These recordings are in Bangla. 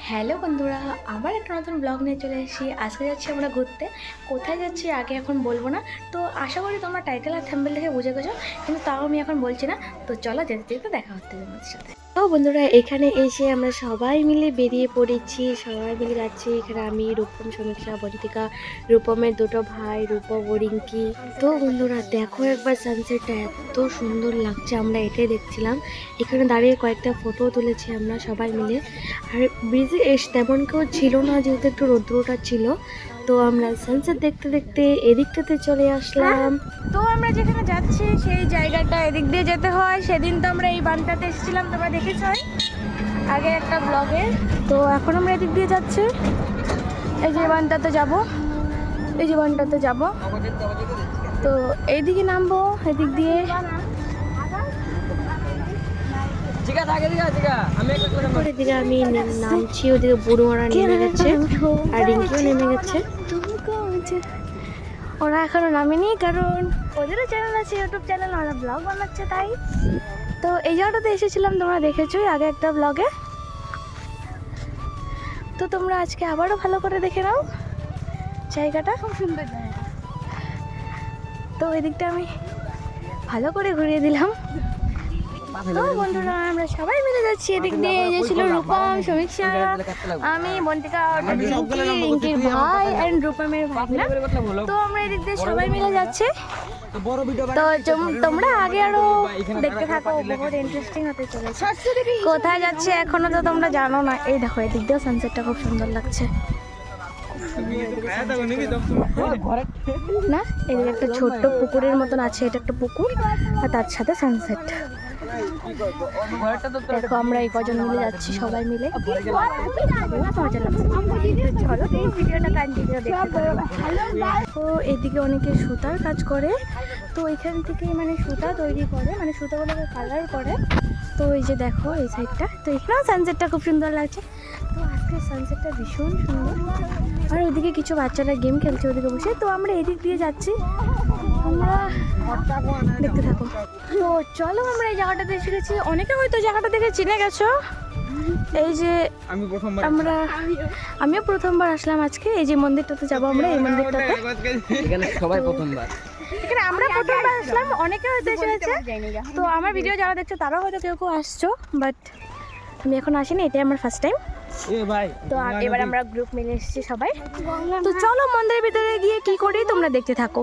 হ্যালো বন্ধুরা, আবার একটা নতুন ব্লগ নিয়ে চলে এসেছি। আজকে যাচ্ছি আমরা ঘুরতে। কোথায় যাচ্ছি আগে এখন বলবো না। তো আশা করি তোমরা টাইটেল আর থাম্বনেল দেখে বুঝে গেছো, কিন্তু তাও আমি এখন বলছি না। তো চলো যেতে যেতে দেখা হচ্ছে তোমাদের সাথে। তো বন্ধুরা, এখানে এসে আমরা সবাই মিলে বেরিয়ে পড়েছি, সবাই মিলে যাচ্ছি। এখানে আমি, রূপম, সমীক্ষা, বন্তিকা, রূপমের দুটো ভাই, রূপম ও রিঙ্কি। তো বন্ধুরা দেখো একবার সানসেটটা এত সুন্দর লাগছে, আমরা এটাই দেখছিলাম। এখানে দাঁড়িয়ে কয়েকটা ফটো তুলেছি আমরা সবাই মিলে। আর ব্রিজে তেমন কেউ ছিল না, যেহেতু একটু রৌদ্রটা ছিল। তো আমরা সানসেট দেখতে দেখতে এদিকটাতে চলে আসলাম। তো আমরা যেখানে যাচ্ছি সেই জায়গাটা এদিক দিয়ে যেতে হয়। সেদিন তো আমরা এই বানটাতে এসেছিলাম, তোমরা দেখেছ আগে একটা ব্লগে। তো এখন আমরা এদিক দিয়ে যাচ্ছি, এই যে বানটাতে যাব, এই যে বানটাতে যাব। তো এইদিকে নামবো, এদিক দিয়ে। এদিকে আমি নামছি, ওদিকে বুড়োরা নেমে গেছে আর রিঙ্কিও নেমে গেছে। ওরা এখনো নামেনি, কারণ ওদেরও চ্যানেল আছে, ইউটিউব চ্যানেল, ওরা ব্লগ বানাচ্ছে তাই। তো এই জায়গাটাতে এসেছিলাম, তোমরা দেখেছোই আগে একটা ব্লগে। তো তোমরা আজকে আবারও ভালো করে দেখে নাও, জায়গাটা খুব সুন্দর জায়গা। তো এদিকটা আমি ভালো করে ঘুরিয়ে দিলাম। তো বন্ধুরা আমরা সবাই মিলে যাচ্ছি এদিক দিয়ে। এই যে ছিল রূপম, সমীক্ষা, আমি, বন্তিকা, রিঙ্কির ভাই এন্ড রূপমের ভাগনা। তো আমরা এদিক দিয়ে সবাই মিলে যাচ্ছি। তো তোমরা আগে আরো দেখতে থাকো, বহুত ইন্টারেস্টিং হতে চলেছে। কোথায় যাচ্ছে এখনো তো তোমরা জানো না। এই দেখো এদিক দিয়ে সানসেটটা খুব সুন্দর লাগছে না? এদিকে একটা ছোট্ট পুকুরের মতন আছে, এটা একটা পুকুর আর তার সাথে সানসেট। দেখো আমরা এই কজন মিলে যাচ্ছি, সবাই মিলে, মজা লাগছে। চলো এই ভিডিওটা কন্টিনিউ দেখতে পারো। তো এদিকে অনেকে সুতার কাজ করে, তো এখান থেকে মানে সুতা তৈরি করে, মানে সুতাগুলোকে কালার করে। তো এই যে দেখো এই সাইডটা, তো এখানেও সানসেটটা খুব সুন্দর লাগছে। তো আজকে সানসেটটা ভীষণ সুন্দর। আর ওইদিকে কিছু বাচ্চারা গেম খেলছে ওদিকে বসে। তো আমরা এদিক দিয়ে যাচ্ছি, আমরা দেখতে থাকো। তো চলো আমরা এই জায়গাটাতে এসে গেছি। অনেকে হয়তো জায়গাটা দেখে চিনে গেছো। এই যে আমিও প্রথমবার আসলাম আজকে। এই যে মন্দিরটাতে যাবো আমরা, এই মন্দিরটাতে। এখানে সবাই প্রথমবার, এখানে আমরা প্রথমবার আসলাম, অনেকে হয়তো এসে গেছে। তো আমার ভিডিও যারা দেখছো তারাও হয়তো কেউ কেউ আসছো, বাট আমি এখন আসিনি, এটাই আমার ফার্স্ট টাইম। তো এবার আমরা গ্রুপ মিলে এসেছি সবাই। তো চলো মন্দিরের ভিতরে গিয়ে কি করি তোমরা দেখতে থাকো।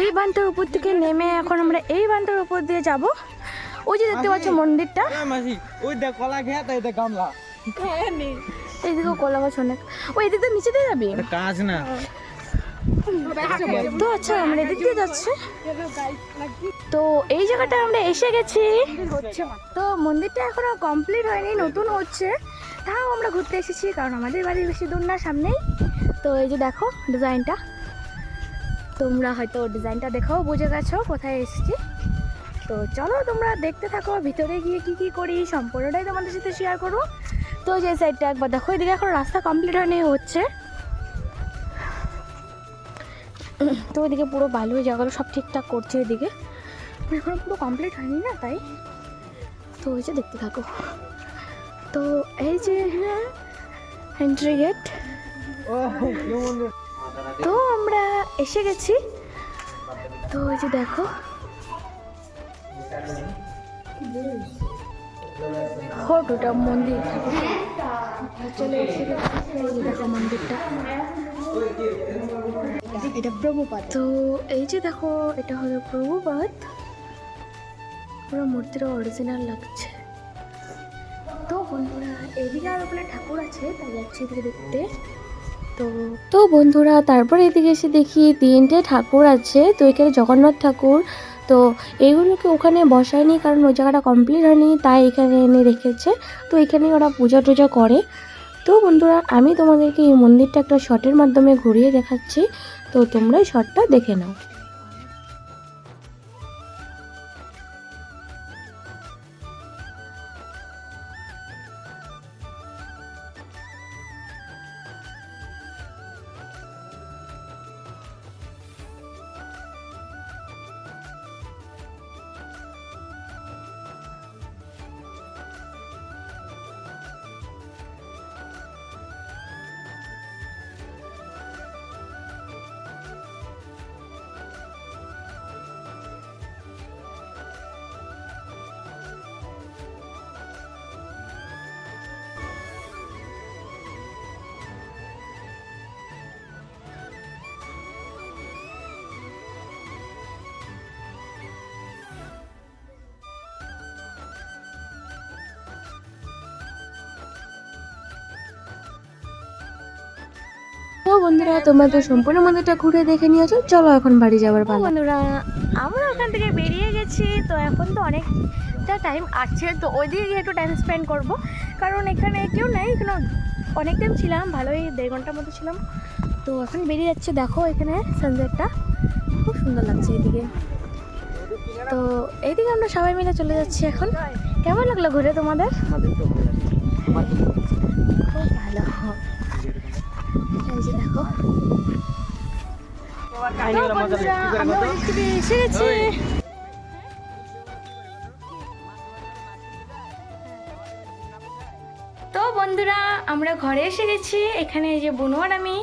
এই বানটার উপর থেকে নেমে এখন আমরা এই বানটার উপর দিয়ে যাব। ওই যে দেখতে পাচ্ছ মন্দিরটা, এইদিকে কলা গাছ অনেক। ওই এদিক দিয়ে নিচে দিয়ে যাবি কাজ না। তো আচ্ছা আমরা এদিক দিয়ে যাচ্ছি। তো এই জায়গাটা আমরা এসে গেছি। তো মন্দিরটা এখনো কমপ্লিট হয়নি, নতুন হচ্ছে। তাও আমরা ঘুরতে এসেছি, কারণ আমাদের বাড়ি বেশি দূর না, সামনেই। তো এই যে দেখো ডিজাইনটা, তোমরা হয়তো ডিজাইনটা দেখেও বুঝে গেছো কোথায় এসেছি। তো চলো তোমরা দেখতে থাকো, ভিতরে গিয়ে কি কি করি সম্পূর্ণটাই তোমাদের সাথে শেয়ার করবো। তো যে সাইডটা একবার দেখো, এদিকে এখন রাস্তা কমপ্লিট হয়নি, হচ্ছে। তো ওইদিকে পুরো বালু জায়গাগুলো সব ঠিকঠাক করছে, এদিকে এখন পুরো কমপ্লিট হয়নি না, তাই। তো ওই যে দেখতে থাকো। তো এই যে এন্ট্রি গেট, তো আমরা এসে গেছি। তো ওই যে দেখো ফটোটা মন্দির চলে এসে গেছি। দেখো মন্দিরটা, এটা প্রভুপাদ। তো এই যে দেখো এটা হলো প্রভুপাদ, পুরো মূর্তিটা অরিজিনাল লাগছে। তো বন্ধুরা এদিকে আর ওখানে ঠাকুর আছে, তাই যাচ্ছি এদিকে দেখতে। তো বন্ধুরা তারপর এদিকে এসে দেখি 3টে ঠাকুর আছে। তো এখানে জগন্নাথ ঠাকুর। তো এইগুলোকে ওখানে বসায়নি, কারণ ওই জায়গাটা কমপ্লিট হয়নি, তাই এখানে এনে রেখেছে। তো এখানে ওরা পূজা টুজা করে। তো বন্ধুরা আমি তোমাদেরকে এই মন্দিরটা একটা শটের মাধ্যমে ঘুরিয়ে দেখাচ্ছি, তো তোমরা এই শটটা দেখে নাও। বন্ধুরা তোমরা তো সম্পূর্ণ মন্দিরটা ঘুরে দেখে নিয়েছো, চলো এখন বাড়ি যাবার পালা। বন্ধুরা আমরা ওখান থেকে বেরিয়ে গেছি, তো এখন তো অনেকটা টাইম আছে, তো ওইদিকে গিয়ে একটু টাইম স্পেন্ড করব, কারণ এখানে কেউ নেই। এখানে অনেক টাইম ছিলাম, ভালোই 1.5 ঘন্টার মতো ছিলাম। তো এখন বেরিয়ে যাচ্ছে, দেখো এখানে সানসেটটা খুব সুন্দর লাগছে এইদিকে। তো এইদিকে আমরা সবাই মিলে চলে যাচ্ছি এখন। কেমন লাগলো ঘুরে তোমাদের? আমাদের তো ভালো লাগে। আমার তো ভালো লাগছে। খুব ভালো। এই যে দেখো তো বন্ধুরা, আমরা ওদিক থেকে এসে গেছি। তো বন্ধুরা আমরা ঘরে এসে গেছি। এখানে এই যে বুনু আর আমি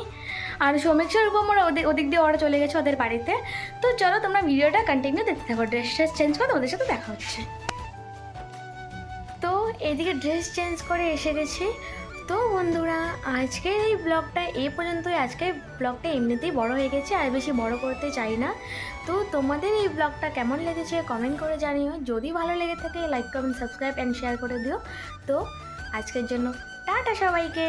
আর সৌমিক আমরা ওদিক দিয়ে ওরা চলে গেছে ওদের বাড়িতে। তো চলো তোমরা ভিডিওটা কন্টিনিউ দেখতে থাকো। ড্রেস চেঞ্জ করে তোমাদের সাথে দেখা হচ্ছে। তো এইদিকে ড্রেস চেঞ্জ করে এসে গেছি। তো বন্ধুরা আজকের এই ব্লগটা এই পর্যন্তই। আজকের ব্লগটা এমনিতেই বড় হয়ে গেছে, আর বেশি বড় করতে চাই না। তো তোমাদের এই ব্লগটা কেমন লেগেছে কমেন্ট করে জানিও। যদি ভালো লেগে থাকে like comment subscribe and share করে দিও। তো আজকের জন্য টাটা সবাইকে।